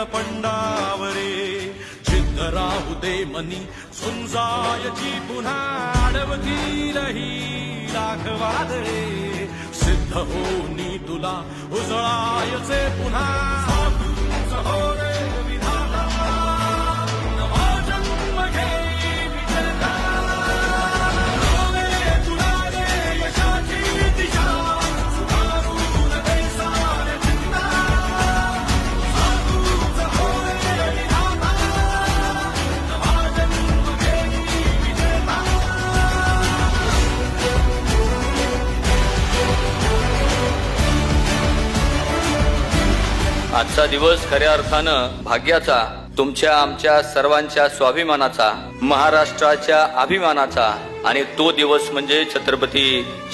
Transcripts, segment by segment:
रणपंडावरे जिद्द राहू दे मनी झुंजायची पुन्हा अडवतील ही लाख वादळे सिद्ध होनी तुला उजळायचे पुन्हा हो रे विधाता नवा जन्म घेई विजेता हो रे तुला रे यशाची दिशा सुधारून दे सारे चिंता साधूच हो रे विधाता नवा जन्म घेई विजेता. आजचा दिवस खऱ्या अर्थानं भाग्याचा, तुमच्या आमच्या सर्वांच्या स्वाभिमानाचा, महाराष्ट्राच्या अभिमानाचा आणि तो दिवस म्हणजे छत्रपती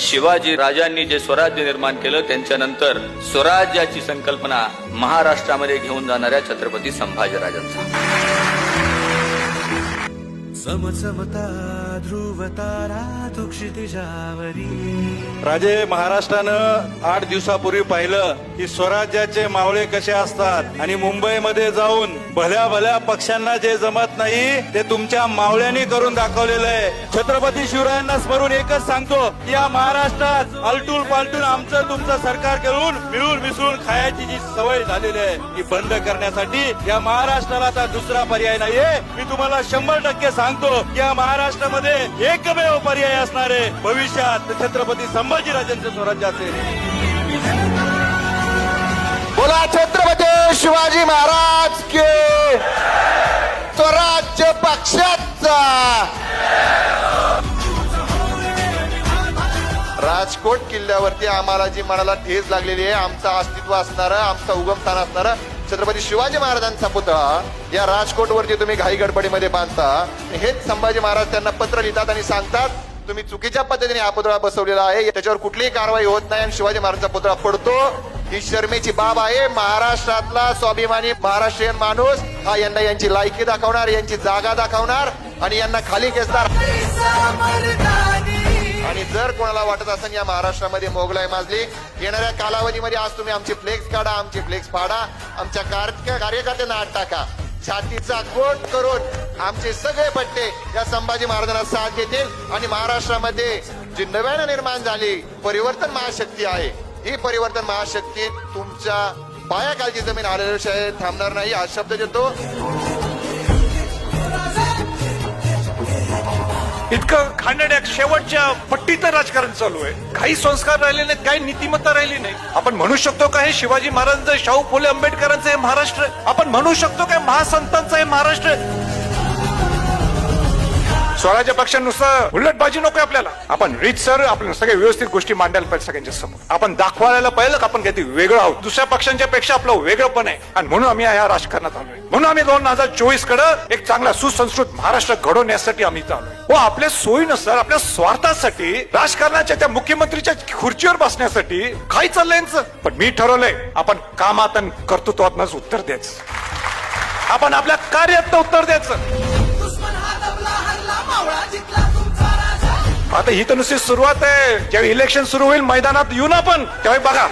शिवाजी राजांनी जे स्वराज्य निर्माण केलं त्यांच्यानंतर स्वराज्याची संकल्पना महाराष्ट्रामध्ये घेऊन जाणाऱ्या छत्रपती संभाजीराजांचा. समसमता ध्रुवतारा तू क्षितिजावरी. राजे, महाराष्ट्रानं 8 दिवसापूर्वी पाहिलं की स्वराज्याचे मावळे कसे असतात आणि मुंबईमध्ये जाऊन भल्या भल्या पक्षांना जे जमत नाही ते तुमच्या मावळ्यांनी करून दाखवलेलं आहे. छत्रपती शिवरायांना स्मरून एकच सांगतो, या महाराष्ट्रात आलटून पालटून आमचं तुमचं सरकार करून मिळून मिसळून खायची जी सवय झालेली आहे ती बंद करण्यासाठी या महाराष्ट्राला आता दुसरा पर्याय नाहीये. मी तुम्हाला 100% सांगतो या महाराष्ट्रामध्ये एकमेव पर्याय असणारे भविष्यात छत्रपती संभाजीराजांचं स्वराज्य असेल. बोला छत्रपती शिवाजी महाराज के स्वराज्य पक्षाचा. राजकोट किल्ल्यावरती आम्हाला जी मनाला ठेच लागलेली आहे, आमचं अस्तित्व असणारं, आमचं उगमस्थान असणारं छत्रपती शिवाजी महाराजांचा पुतळा या राजकोटवरती तुम्ही घाई गडबडीमध्ये बांधता. हेच संभाजी महाराज त्यांना पत्र लिहितात आणि सांगतात तुम्ही चुकीच्या पद्धतीने हा पुतळा बसवलेला आहे, त्याच्यावर कुठलीही कारवाई होत नाही आणि शिवाजी महाराजांचा पुतळा पडतो. ही शर्मेची बाब आहे. महाराष्ट्रातला स्वाभिमानी महाराष्ट्रीयन माणूस हा यांना यांची लायकी दाखवणार, यांची जागा दाखवणार आणि यांना खाली खेचणार. आणि जर कोणाला वाटत असेल या महाराष्ट्रामध्ये मोगलाई माजली, येणाऱ्या कालावधीमध्ये आज तुम्ही आमचे फ्लेक्स काढा, आमचे फ्लेक्स फाडा, आमच्या कार्यकर्त्यांना आत टाका, छातीचा कोट करून आमचे सगळे पट्टे या संभाजी महाराजांना साथ देतील आणि महाराष्ट्रामध्ये जी नव्यानं निर्माण झाली परिवर्तन महाशक्ती आहे, ही परिवर्तन महाशक्ती तुमच्या पायाखालची जमीन आलेल्याशिवाय थांबणार नाही हा शब्द देतो. इतकं खांडड्या शेवटच्या पट्टीत राजकारण चालू आहे. काही संस्कार राहिले नाहीत, काही नीतिमत्ता राहिली नाही. आपण म्हणू शकतो का हे शिवाजी महाराजांचं, शाहू फुले आंबेडकरांचं हे महाराष्ट्र? आपण म्हणू शकतो का महासंतांचं हे महाराष्ट्र? स्वराज्य पक्षानुसार उलटबाजी नको आपल्याला. आपण रीतसर आपण सगळ्या व्यवस्थित गोष्टी मांडायला पाहिजे सगळ्यांच्या समोर. आपण दाखवायला पाहिलं का आपण काहीतरी वेगळं आहोत, दुसऱ्या पक्षांच्या पेक्षा आपलं वेगळंपण आहे. आणि म्हणून आम्ही या राजकारणात आलोय. म्हणून आम्ही 2024 कडे एक चांगला सुसंस्कृत महाराष्ट्र घडवण्यासाठी आम्ही इथं आलोय. व आपल्या सोयीनुसार आपल्या स्वार्थासाठी राजकारणाच्या त्या मुख्यमंत्रीच्या खुर्चीवर बसण्यासाठी काही चाललंय यांचं. पण मी ठरवलंय आपण कामात आणि कर्तृत्वातनच उत्तर द्यायचं, आपण आपल्या कार्यात उत्तर द्यायचं. आता ही तर नुसती सुरुवात आहे. जेव्हा इलेक्शन सुरू होईल मैदानात येऊ ना आपण, तेव्हा बघा.